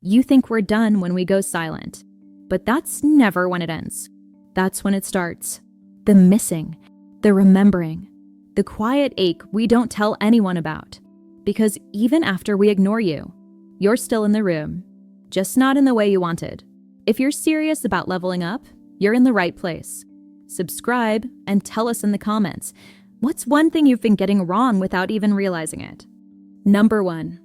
You think we're done when we go silent, but that's never when it ends. That's when it starts. The missing, the remembering, the quiet ache we don't tell anyone about. Because even after we ignore you, you're still in the room, just not in the way you wanted. If you're serious about leveling up, you're in the right place. Subscribe and tell us in the comments, what's one thing you've been getting wrong without even realizing it? Number 1,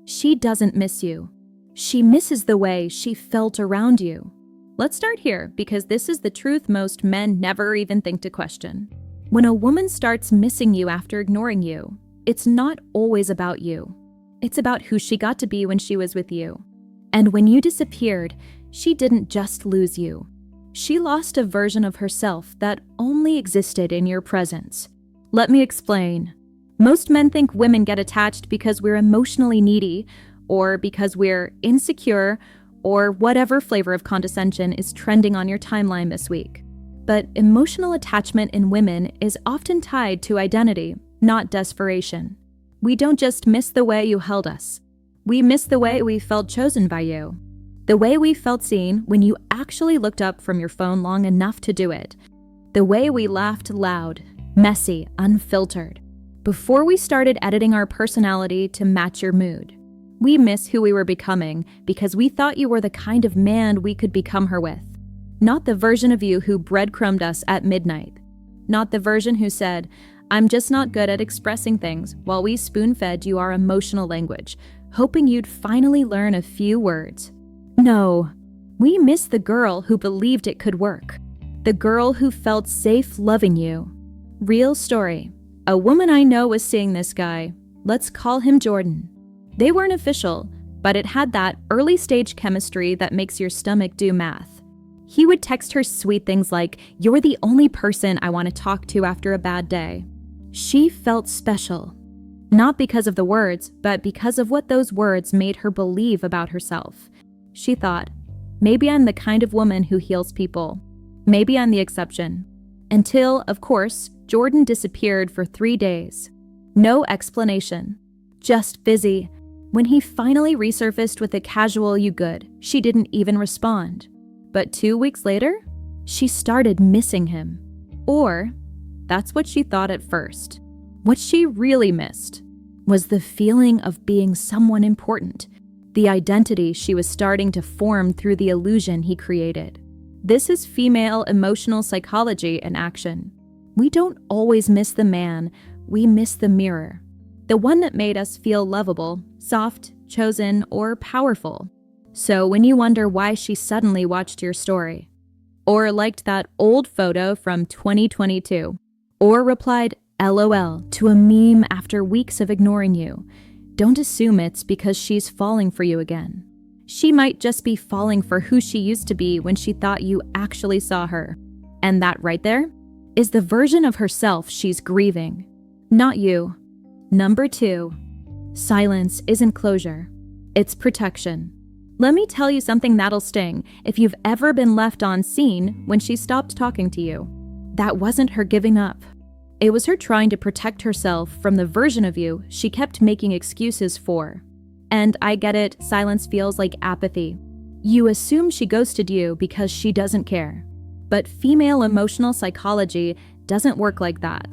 she doesn't miss you. She misses the way she felt around you. Let's start here because this is the truth most men never even think to question. When a woman starts missing you after ignoring you, it's not always about you. It's about who she got to be when she was with you. And when you disappeared, she didn't just lose you. She lost a version of herself that only existed in your presence. Let me explain. Most men think women get attached because we're emotionally needy, or because we're insecure, or whatever flavor of condescension is trending on your timeline this week. But emotional attachment in women is often tied to identity, not desperation. We don't just miss the way you held us. We miss the way we felt chosen by you. The way we felt seen when you actually looked up from your phone long enough to do it. The way we laughed loud, messy, unfiltered, before we started editing our personality to match your mood. We miss who we were becoming because we thought you were the kind of man we could become her with. Not the version of you who breadcrumbed us at midnight. Not the version who said, "I'm just not good at expressing things," while we spoon-fed you our emotional language, hoping you'd finally learn a few words. No, we miss the girl who believed it could work. The girl who felt safe loving you. Real story. A woman I know was seeing this guy. Let's call him Jordan. They weren't official, but it had that early stage chemistry that makes your stomach do math. He would text her sweet things like, "You're the only person I want to talk to after a bad day." She felt special. Not because of the words, but because of what those words made her believe about herself. She thought, maybe I'm the kind of woman who heals people. Maybe I'm the exception. Until, of course, Jordan disappeared for 3 days. No explanation. Just busy. When he finally resurfaced with a casual "you good," she didn't even respond. But 2 weeks later, she started missing him. Or, that's what she thought at first. What she really missed was the feeling of being someone important, the identity she was starting to form through the illusion he created. This is female emotional psychology in action. We don't always miss the man, we miss the mirror. The one that made us feel lovable, soft, chosen, or powerful. So when you wonder why she suddenly watched your story, or liked that old photo from 2022, or replied LOL to a meme after weeks of ignoring you, don't assume it's because she's falling for you again. She might just be falling for who she used to be when she thought you actually saw her. And that right there is the version of herself she's grieving, not you. Number 2, silence isn't closure, it's protection. Let me tell you something that'll sting if you've ever been left on scene when she stopped talking to you. That wasn't her giving up. It was her trying to protect herself from the version of you she kept making excuses for. And I get it, silence feels like apathy. You assume she ghosted you because she doesn't care. But female emotional psychology doesn't work like that.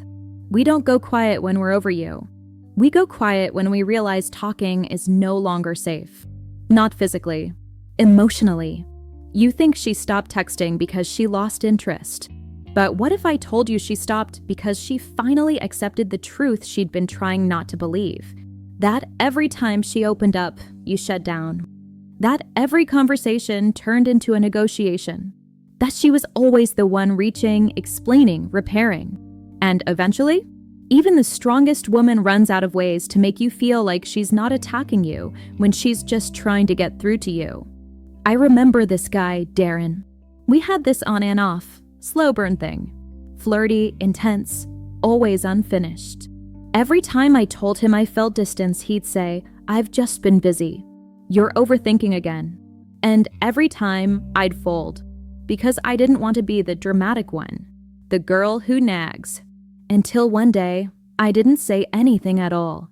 We don't go quiet when we're over you. We go quiet when we realize talking is no longer safe. Not physically, emotionally. You think she stopped texting because she lost interest. But what if I told you she stopped because she finally accepted the truth she'd been trying not to believe? That every time she opened up, you shut down. That every conversation turned into a negotiation. That she was always the one reaching, explaining, repairing. And eventually, even the strongest woman runs out of ways to make you feel like she's not attacking you when she's just trying to get through to you. I remember this guy, Darren. We had this on and off, slow burn thing. Flirty, intense, always unfinished. Every time I told him I felt distance, he'd say, "I've just been busy. You're overthinking again." And every time, I'd fold, because I didn't want to be the dramatic one, the girl who nags. Until one day, I didn't say anything at all.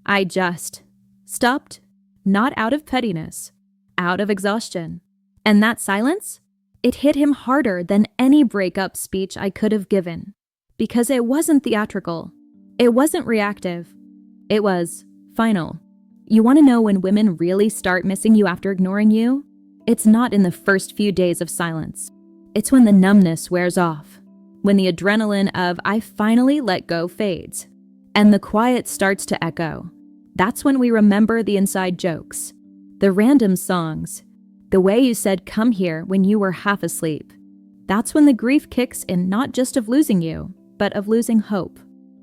I just stopped, not out of pettiness, out of exhaustion. And that silence? It hit him harder than any breakup speech I could have given. Because it wasn't theatrical. It wasn't reactive. It was final. You want to know when women really start missing you after ignoring you? It's not in the first few days of silence. It's when the numbness wears off. When the adrenaline of "I finally let go" fades. And the quiet starts to echo. That's when we remember the inside jokes. The random songs. The way you said "come here" when you were half asleep. That's when the grief kicks in, not just of losing you, but of losing hope.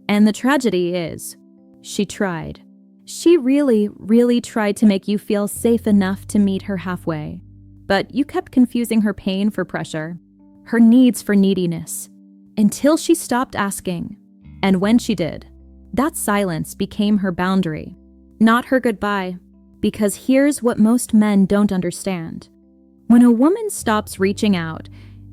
And the tragedy is, she tried. She really, really tried to make you feel safe enough to meet her halfway. But you kept confusing her pain for pressure, her needs for neediness, until she stopped asking. And when she did, that silence became her boundary, not her goodbye. Because here's what most men don't understand. When a woman stops reaching out,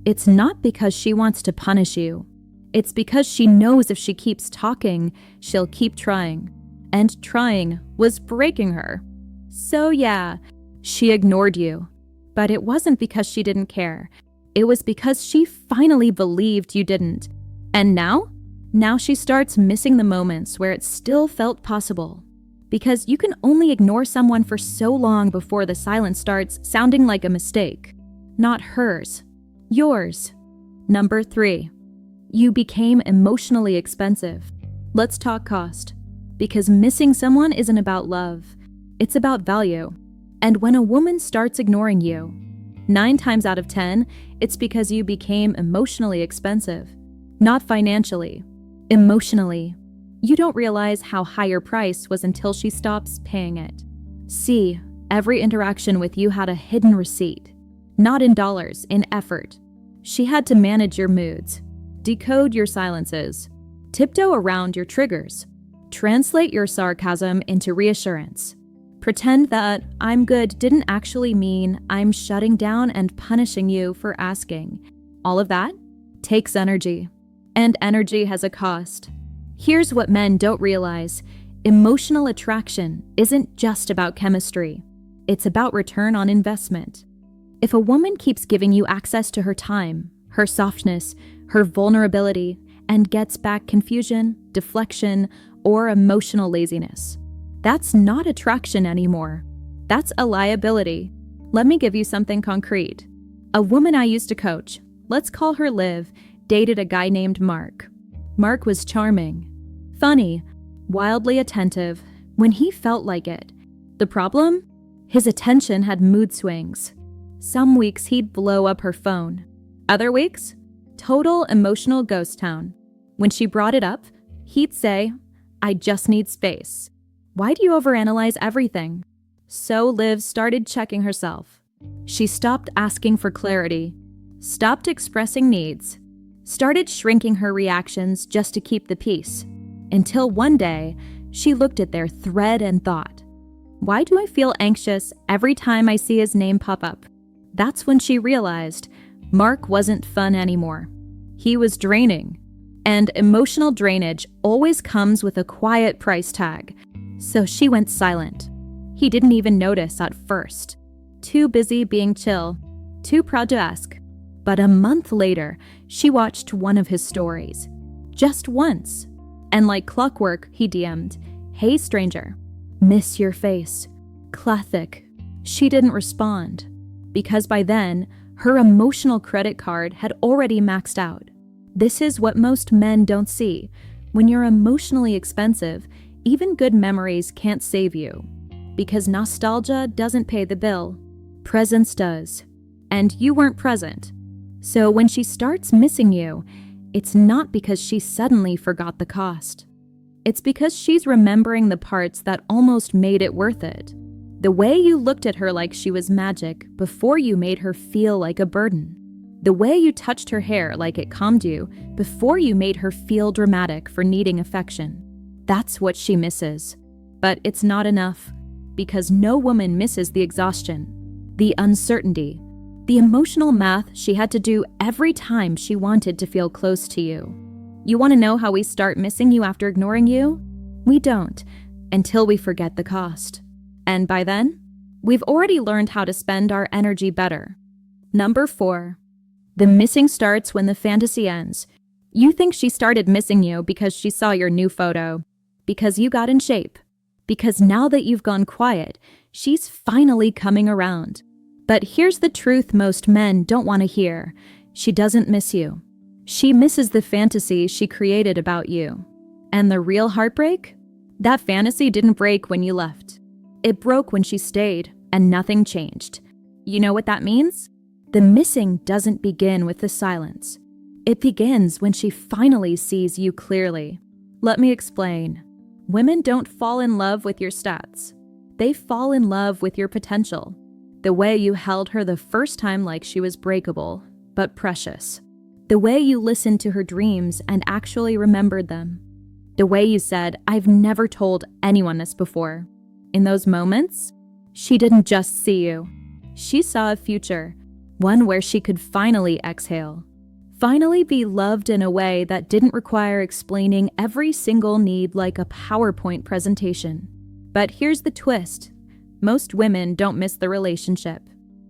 it's not because she wants to punish you. It's because she knows if she keeps talking, she'll keep trying. And trying was breaking her. So yeah, she ignored you. But it wasn't because she didn't care. It was because she finally believed you didn't. And now she starts missing the moments where it still felt possible. Because you can only ignore someone for so long before the silence starts sounding like a mistake. Not hers. Yours. Number 3. You became emotionally expensive. Let's talk cost. Because missing someone isn't about love. It's about value. And when a woman starts ignoring you, 9 times out of 10, it's because you became emotionally expensive. Not financially. Emotionally. You don't realize how high your price was until she stops paying it. See, every interaction with you had a hidden receipt. Not in dollars, in effort. She had to manage your moods, decode your silences, tiptoe around your triggers, translate your sarcasm into reassurance. Pretend that "I'm good" didn't actually mean "I'm shutting down and punishing you for asking." All of that takes energy. And energy has a cost. Here's what men don't realize. Emotional attraction isn't just about chemistry. It's about return on investment. If a woman keeps giving you access to her time, her softness, her vulnerability, and gets back confusion, deflection, or emotional laziness, that's not attraction anymore. That's a liability. Let me give you something concrete. A woman I used to coach, let's call her Liv, dated a guy named Mark. Mark was charming, funny, wildly attentive when he felt like it. The problem? His attention had mood swings. Some weeks he'd blow up her phone. Other weeks? Total emotional ghost town. When she brought it up, he'd say, "I just need space." Why do you overanalyze everything? So Liv started checking herself. She stopped asking for clarity, stopped expressing needs, started shrinking her reactions just to keep the peace. Until one day, she looked at their thread and thought, "Why do I feel anxious every time I see his name pop up?" That's when she realized Mark wasn't fun anymore. He was draining. And emotional drainage always comes with a quiet price tag. So she went silent. He didn't even notice at first. Too busy being chill, too proud to ask. But a month later, she watched one of his stories. Just once. And like clockwork, he DM'd, "Hey stranger, miss your face." Classic. She didn't respond. Because by then, her emotional credit card had already maxed out. This is what most men don't see. When you're emotionally expensive, even good memories can't save you. Because nostalgia doesn't pay the bill. Presence does. And you weren't present. So when she starts missing you, it's not because she suddenly forgot the cost. It's because she's remembering the parts that almost made it worth it. The way you looked at her like she was magic before you made her feel like a burden. The way you touched her hair like it calmed you before you made her feel dramatic for needing affection. That's what she misses. But it's not enough, because no woman misses the exhaustion, the uncertainty, the emotional math she had to do every time she wanted to feel close to you. You want to know how we start missing you after ignoring you? We don't, until we forget the cost. And by then, We've already learned how to spend our energy better. Number 4. The missing starts when the fantasy ends. You think she started missing you because she saw your new photo, because you got in shape, because now that you've gone quiet, she's finally coming around. But here's the truth most men don't want to hear. She doesn't miss you. She misses the fantasy she created about you. And the real heartbreak? That fantasy didn't break when you left. It broke when she stayed, and nothing changed. You know what that means? The missing doesn't begin with the silence. It begins when she finally sees you clearly. Let me explain. Women don't fall in love with your stats. They fall in love with your potential. The way you held her the first time like she was breakable, but precious. The way you listened to her dreams and actually remembered them. The way you said, "I've never told anyone this before." In those moments, she didn't just see you. She saw a future, one where she could finally exhale. Finally be loved in a way that didn't require explaining every single need like a PowerPoint presentation. But here's the twist. Most women don't miss the relationship.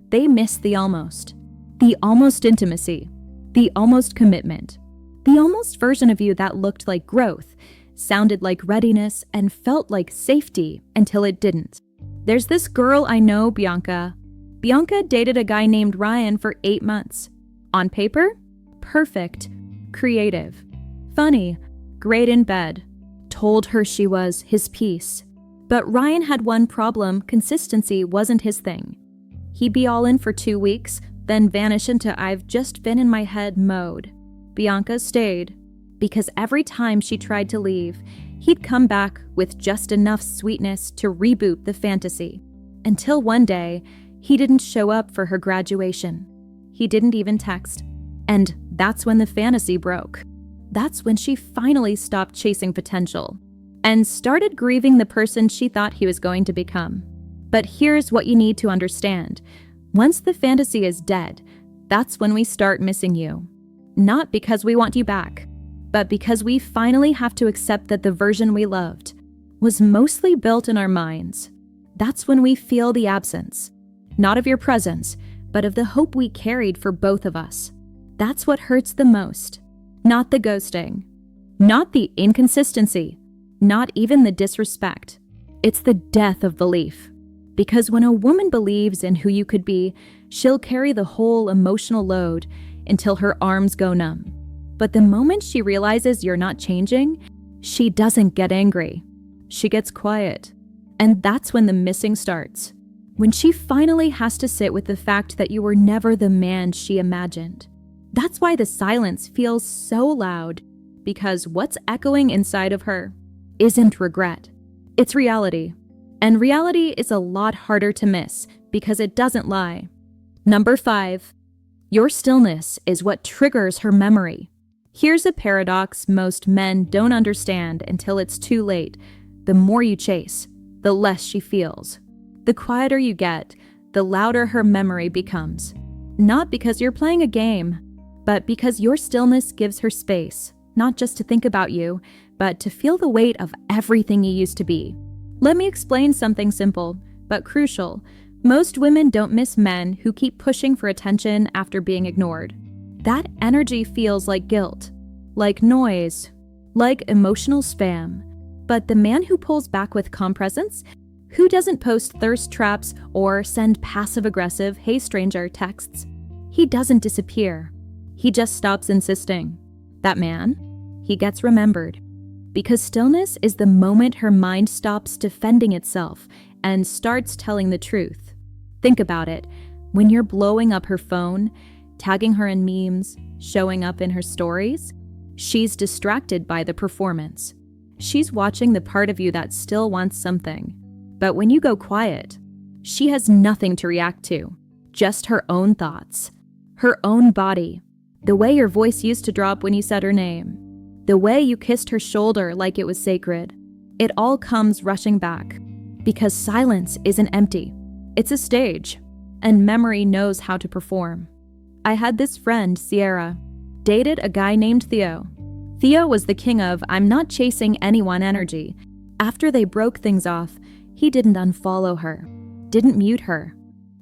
They miss the almost. The almost intimacy. The almost commitment. The almost version of you that looked like growth, sounded like readiness, and felt like safety until it didn't. There's this girl I know, Bianca. Bianca dated a guy named Ryan for 8 months. On paper, perfect, creative, funny, great in bed, told her she was his piece. But Ryan had one problem: consistency wasn't his thing. He'd be all in for 2 weeks, then vanish into "I've just been in my head" mode. Bianca stayed, because every time she tried to leave, he'd come back with just enough sweetness to reboot the fantasy. Until one day, he didn't show up for her graduation. He didn't even text. And that's when the fantasy broke. That's when she finally stopped chasing potential and started grieving the person she thought he was going to become. But here's what you need to understand. Once the fantasy is dead, that's when we start missing you. Not because we want you back, but because we finally have to accept that the version we loved was mostly built in our minds. That's when we feel the absence, not of your presence, but of the hope we carried for both of us. That's what hurts the most. Not the ghosting, not the inconsistency, not even the disrespect. It's the death of belief. Because when a woman believes in who you could be, she'll carry the whole emotional load until her arms go numb. But the moment she realizes you're not changing, she doesn't get angry. She gets quiet. And that's when the missing starts. When she finally has to sit with the fact that you were never the man she imagined. That's why the silence feels so loud, because what's echoing inside of her isn't regret. It's reality. And reality is a lot harder to miss because it doesn't lie. Number 5, your stillness is what triggers her memory. Here's a paradox most men don't understand until it's too late. The more you chase, the less she feels. The quieter you get, the louder her memory becomes. Not because you're playing a game, but because your stillness gives her space, not just to think about you, but to feel the weight of everything you used to be. Let me explain something simple, but crucial. Most women don't miss men who keep pushing for attention after being ignored. That energy feels like guilt, like noise, like emotional spam. But the man who pulls back with calm presence, who doesn't post thirst traps or send passive-aggressive "hey stranger" texts, he doesn't disappear. He just stops insisting. That man, he gets remembered. Because stillness is the moment her mind stops defending itself and starts telling the truth. Think about it. When you're blowing up her phone, tagging her in memes, showing up in her stories, she's distracted by the performance. She's watching the part of you that still wants something. But when you go quiet, she has nothing to react to, just her own thoughts, her own body, the way your voice used to drop when you said her name, the way you kissed her shoulder like it was sacred. It all comes rushing back, because silence isn't empty. It's a stage, and memory knows how to perform. I had this friend, Sierra, dated a guy named Theo. Theo was the king of "I'm not chasing anyone" energy. After they broke things off, he didn't unfollow her, didn't mute her,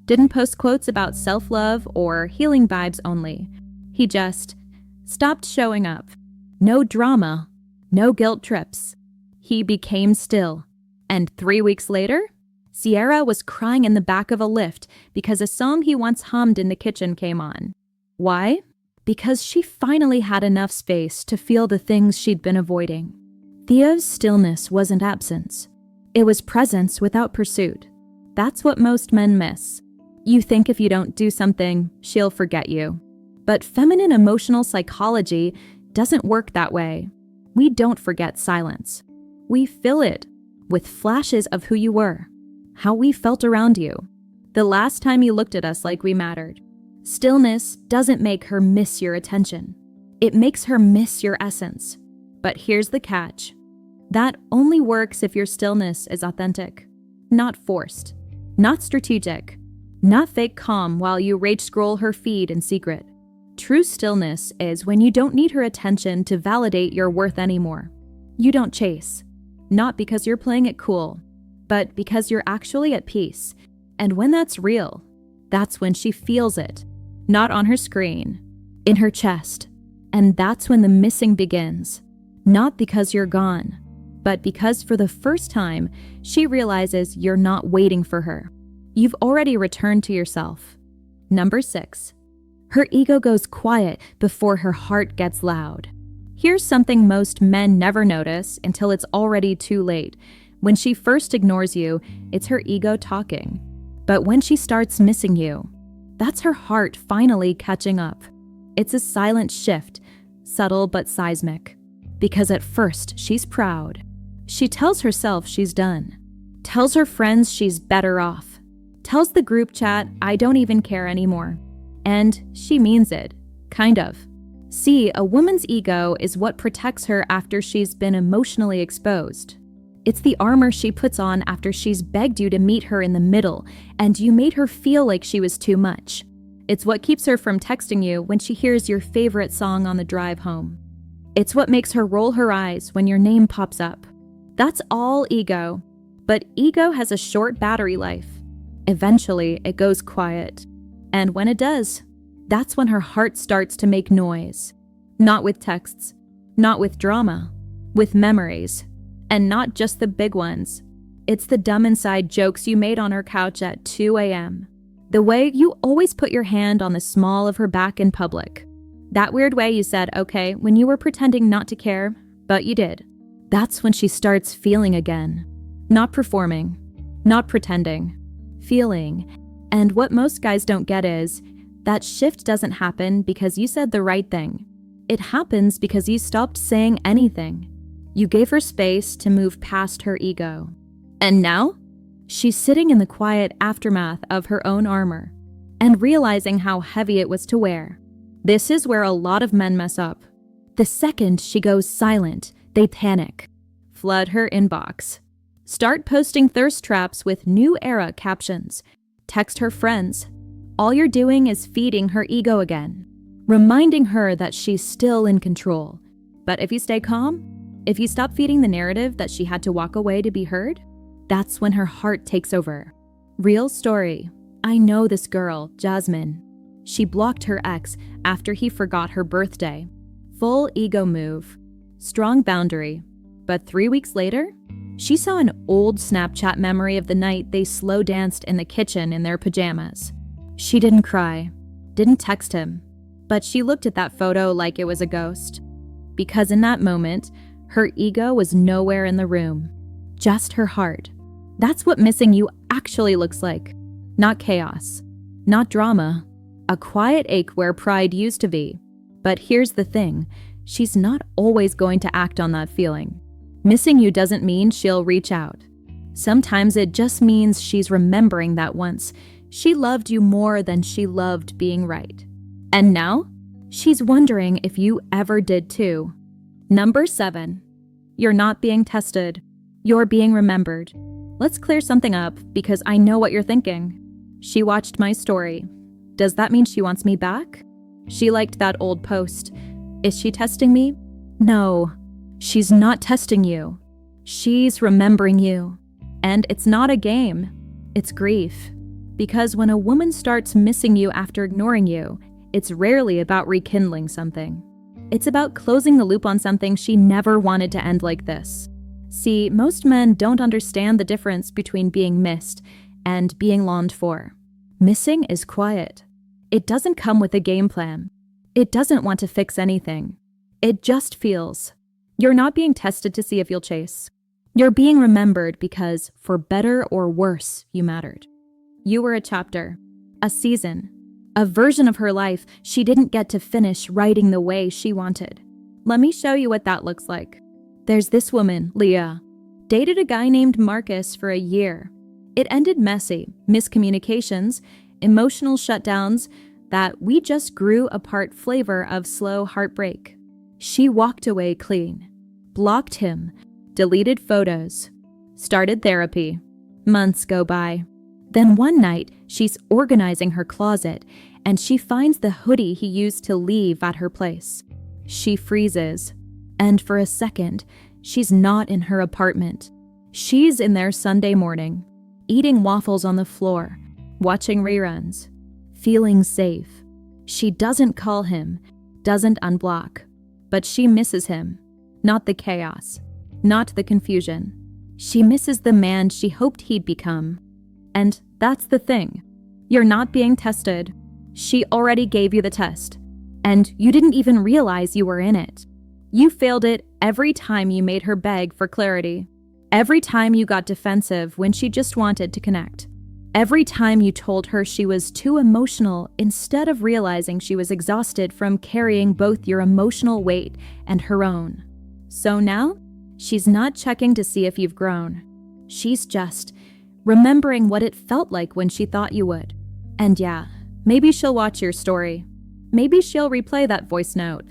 didn't post quotes about self-love or healing vibes only. He just stopped showing up. No drama, no guilt trips. He became still. And 3 weeks later, Sierra was crying in the back of a Lyft because a song he once hummed in the kitchen came on. Why? Because she finally had enough space to feel the things she'd been avoiding. Thea's stillness wasn't absence. It was presence without pursuit. That's what most men miss. You think if you don't do something, she'll forget you. But feminine emotional psychology doesn't work that way. We don't forget silence. We fill it with flashes of who you were, how we felt around you, the last time you looked at us like we mattered. Stillness doesn't make her miss your attention. It makes her miss your essence. But here's the catch. That only works if your stillness is authentic, not forced, not strategic, not fake calm while you rage scroll her feed in secret. True stillness is when you don't need her attention to validate your worth anymore. You don't chase, not because you're playing it cool, but because you're actually at peace. And when that's real, that's when she feels it, not on her screen, in her chest. And that's when the missing begins, not because you're gone, but because for the first time, she realizes you're not waiting for her. You've already returned to yourself. Number 6. Her ego goes quiet before her heart gets loud. Here's something most men never notice until it's already too late. When she first ignores you, it's her ego talking. But when she starts missing you, that's her heart finally catching up. It's a silent shift, subtle but seismic. Because at first, she's proud. She tells herself she's done. Tells her friends she's better off. Tells the group chat, I don't even care anymore. And she means it, kind of. See, a woman's ego is what protects her after she's been emotionally exposed. It's the armor she puts on after she's begged you to meet her in the middle, and you made her feel like she was too much. It's what keeps her from texting you when she hears your favorite song on the drive home. It's what makes her roll her eyes when your name pops up. That's all ego. But ego has a short battery life. Eventually, it goes quiet. And when it does, that's when her heart starts to make noise. Not with texts, not with drama, with memories. And not just the big ones. It's the dumb inside jokes you made on her couch at 2 a.m. The way you always put your hand on the small of her back in public. That weird way you said, okay, when you were pretending not to care, but you did. That's when she starts feeling again. Not performing, not pretending, feeling. And what most guys don't get is, that shift doesn't happen because you said the right thing. It happens because you stopped saying anything. You gave her space to move past her ego. And now, she's sitting in the quiet aftermath of her own armor and realizing how heavy it was to wear. This is where a lot of men mess up. The second she goes silent, they panic. Flood her inbox. Start posting thirst traps with new era captions. Text her friends. All you're doing is feeding her ego again, reminding her that she's still in control. But if you stay calm, if you stop feeding the narrative that she had to walk away to be heard, that's when her heart takes over. Real story. I know this girl, Jasmine. She blocked her ex after he forgot her birthday. Full ego move. Strong boundary. But 3 weeks later, she saw an old Snapchat memory of the night they slow danced in the kitchen in their pajamas. She didn't cry, didn't text him, but she looked at that photo like it was a ghost. Because in that moment, her ego was nowhere in the room, just her heart. That's what missing you actually looks like. Not chaos, not drama, a quiet ache where pride used to be. But here's the thing, she's not always going to act on that feeling. Missing you doesn't mean she'll reach out. Sometimes it just means she's remembering that once she loved you more than she loved being right. And now, she's wondering if you ever did too. Number 7. You're not being tested. You're being remembered. Let's clear something up because I know what you're thinking. She watched my story. Does that mean she wants me back? She liked that old post. Is she testing me? No. She's not testing you. She's remembering you. And it's not a game. It's grief. Because when a woman starts missing you after ignoring you, it's rarely about rekindling something. It's about closing the loop on something she never wanted to end like this. See, most men don't understand the difference between being missed and being longed for. Missing is quiet. It doesn't come with a game plan. It doesn't want to fix anything. It just feels. You're not being tested to see if you'll chase. You're being remembered because, for better or worse, you mattered. You were a chapter, a season, a version of her life she didn't get to finish writing the way she wanted. Let me show you what that looks like. There's this woman, Leah, dated a guy named Marcus for a year. It ended messy, miscommunications, emotional shutdowns, that we just grew apart flavor of slow heartbreak. She walked away clean, blocked him, deleted photos, started therapy. Months go by. Then one night, she's organizing her closet, and she finds the hoodie he used to leave at her place. She freezes, and for a second, she's not in her apartment. She's in there Sunday morning, eating waffles on the floor, watching reruns, feeling safe. She doesn't call him, doesn't unblock, but she misses him. Not the chaos, not the confusion. She misses the man she hoped he'd become. And that's the thing. You're not being tested. She already gave you the test, and you didn't even realize you were in it. You failed it every time you made her beg for clarity. Every time you got defensive when she just wanted to connect. Every time you told her she was too emotional instead of realizing she was exhausted from carrying both your emotional weight and her own. So now, she's not checking to see if you've grown. She's just remembering what it felt like when she thought you would. And yeah, maybe she'll watch your story. Maybe she'll replay that voice note.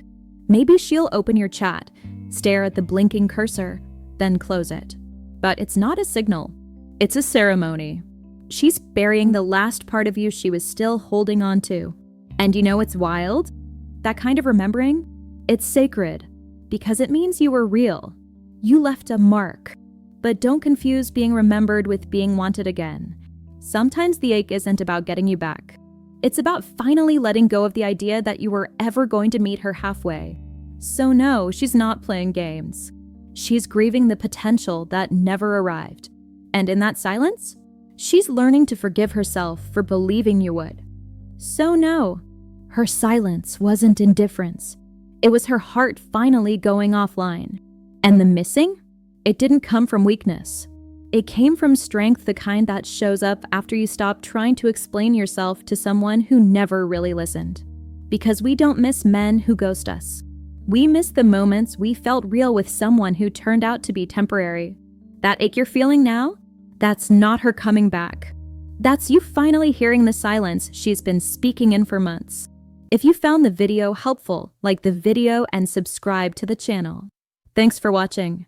Maybe she'll open your chat, stare at the blinking cursor, then close it. But it's not a signal. It's a ceremony. She's burying the last part of you she was still holding on to. And you know what's wild? That kind of remembering? It's sacred, because it means you were real. You left a mark. But don't confuse being remembered with being wanted again. Sometimes the ache isn't about getting you back. It's about finally letting go of the idea that you were ever going to meet her halfway. So no, she's not playing games. She's grieving the potential that never arrived. And in that silence, she's learning to forgive herself for believing you would. So no, her silence wasn't indifference. It was her heart finally going offline. And the missing? It didn't come from weakness. It came from strength, the kind that shows up after you stop trying to explain yourself to someone who never really listened. Because we don't miss men who ghost us. We miss the moments we felt real with someone who turned out to be temporary. That ache you're feeling now? That's not her coming back. That's you finally hearing the silence she's been speaking in for months. If you found the video helpful, like the video and subscribe to the channel. Thanks for watching.